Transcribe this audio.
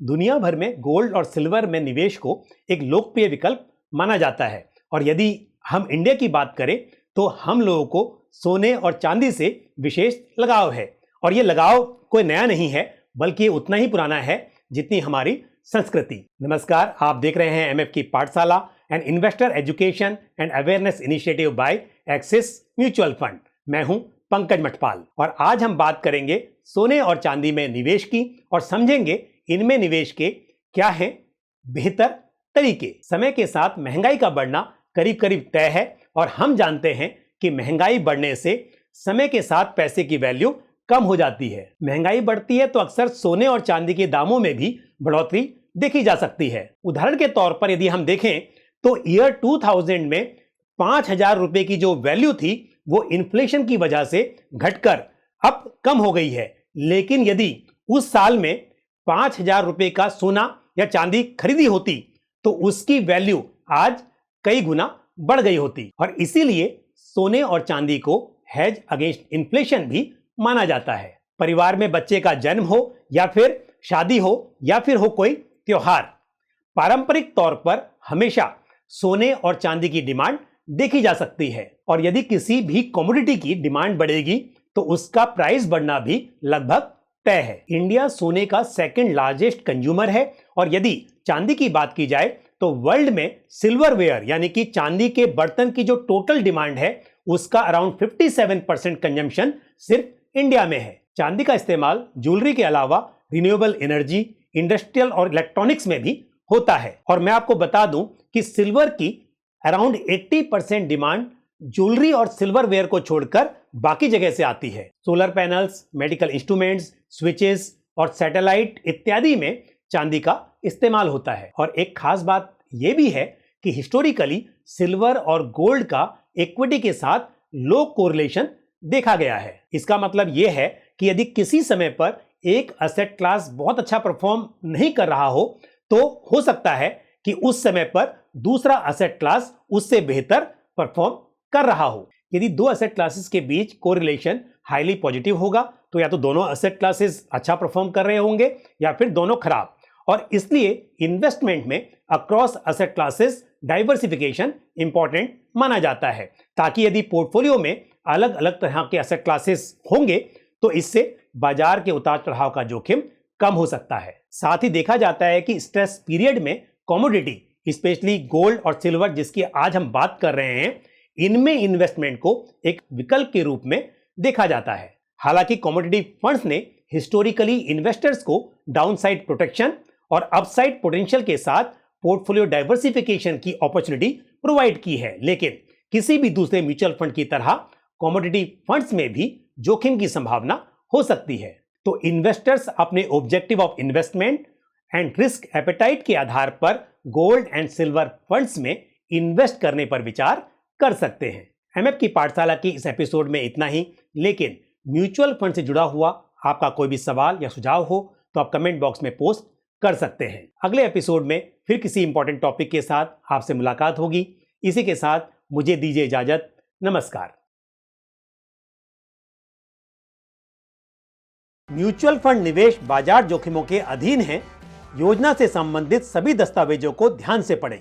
दुनिया भर में गोल्ड और सिल्वर में निवेश को एक लोकप्रिय विकल्प माना जाता है और यदि हम इंडिया की बात करें तो हम लोगों को सोने और चांदी से विशेष लगाव है और ये लगाव कोई नया नहीं है बल्कि ये उतना ही पुराना है जितनी हमारी संस्कृति। नमस्कार, आप देख रहे हैं एमएफ की पाठशाला and investor education and awareness initiative by Axis mutual fund. मैं हूं पंकज मठपाल और आज हम बात करेंगे सोने और चांदी में निवेश की और समझेंगे इनमें निवेश के क्या हैं बेहतर तरीके। समय के साथ महंगाई का बढ़ना करीब करीब तय है और हम जानते हैं कि महंगाई बढ़ने से समय के साथ पैसे की वैल्यू कम हो जाती है। महंगाई बढ़ती है तो अक्सर सोने और चांदी के दामों में भी बढ़ोतरी देखी जा सकती है। उदाहरण के तौर पर यदि हम देखें तो ईयर 2000 में 5,000 रुपए की जो वैल्यू थी वो इन्फ्लेशन की वजह से घटकर अब कम हो गई है, लेकिन यदि उस साल में 5,000 रुपए का सोना या चांदी खरीदी होती तो उसकी वैल्यू आज कई गुना बढ़ गई होती और इसीलिए सोने और चांदी को हेज अगेंस्ट इन्फ्लेशन भी माना जाता है। परिवार में बच्चे का जन्म हो या फिर शादी हो या फिर हो कोई त्योहार, पारंपरिक तौर पर हमेशा सोने और चांदी की डिमांड देखी जा सकती है और यदि किसी भी कमोडिटी की डिमांड बढ़ेगी तो उसका प्राइस बढ़ना भी लगभग तय है। इंडिया सोने का सेकंड लार्जेस्ट कंज्यूमर है और यदि चांदी की बात की जाए तो वर्ल्ड में सिल्वरवेयर यानी कि चांदी के बर्तन की जो टोटल डिमांड है उसका अराउंड 57% कंजम्पशन सिर्फ इंडिया में है। चांदी का इस्तेमाल ज्वेलरी के अलावा रिन्यूएबल एनर्जी, इंडस्ट्रियल और इलेक्ट्रॉनिक्स में भी होता है और मैं आपको बता दूं कि सिल्वर की अराउंड 80% डिमांड ज्वेलरी और सिल्वरवेयर को छोड़कर बाकी जगह से आती है। Solar panels, medical instruments, switches और सैटेलाइट इत्यादि में चांदी का इस्तेमाल होता है और एक खास बात यह भी है कि हिस्टोरिकली सिल्वर और गोल्ड का इक्विटी के साथ लो कोरिलेशन देखा गया है। इसका मतलब यह है कि यदि किसी समय पर एक एसेट क्लास बहुत अच्छा परफॉर्म नहीं कर रहा हो तो हो सकता है कि उस समय पर दूसरा एसेट क्लास उससे बेहतर परफॉर्म कर रहा हो। यदि दो एसेट क्लासेस के बीच कोरिलेशन हाईली पॉजिटिव होगा तो या तो दोनों एसेट क्लासेस अच्छा परफॉर्म कर रहे होंगे या फिर दोनों खराब, और इसलिए इन्वेस्टमेंट में across asset classes diversification important माना जाता है ताकि यदि पोर्टफोलियो में अलग अलग तरह के एसेट क्लासेस होंगे तो इससे बाजार के उतार चढ़ाव का जोखिम कम हो सकता है। साथ ही देखा जाता है कि स्ट्रेस पीरियड में कमोडिटी स्पेशली गोल्ड और सिल्वर जिसकी आज हम बात कर रहे हैं इनमें इन्वेस्टमेंट को एक विकल्प के रूप में देखा जाता है। हालांकि कमोडिटी फंड्स ने हिस्टोरिकली इन्वेस्टर्स को डाउनसाइड प्रोटेक्शन और अपसाइड पोटेंशियल के साथ पोर्टफोलियो डाइवर्सिफिकेशन की अपॉर्चुनिटी प्रोवाइड की है, लेकिन किसी भी दूसरे म्यूचुअल फंड की तरह कमोडिटी फंड्स में भी जोखिम की संभावना हो सकती है। तो इन्वेस्टर्स अपने objective of investment and risk appetite के आधार पर गोल्ड एंड सिल्वर फंड्स में इन्वेस्ट करने पर विचार कर सकते हैं। एमएफ की पाठशाला की इस एपिसोड में इतना ही, लेकिन म्यूचुअल फंड से जुड़ा हुआ आपका कोई भी सवाल या सुझाव हो तो आप कमेंट बॉक्स में पोस्ट कर सकते हैं। अगले एपिसोड में फिर किसी इंपॉर्टेंट टॉपिक के साथ आपसे मुलाकात होगी। इसी के साथ मुझे दीजिए इजाजत। नमस्कार। म्यूचुअल फंड निवेश बाजार जोखिमों के अधीन है। योजना से संबंधित सभी दस्तावेजों को ध्यान से पढ़ें।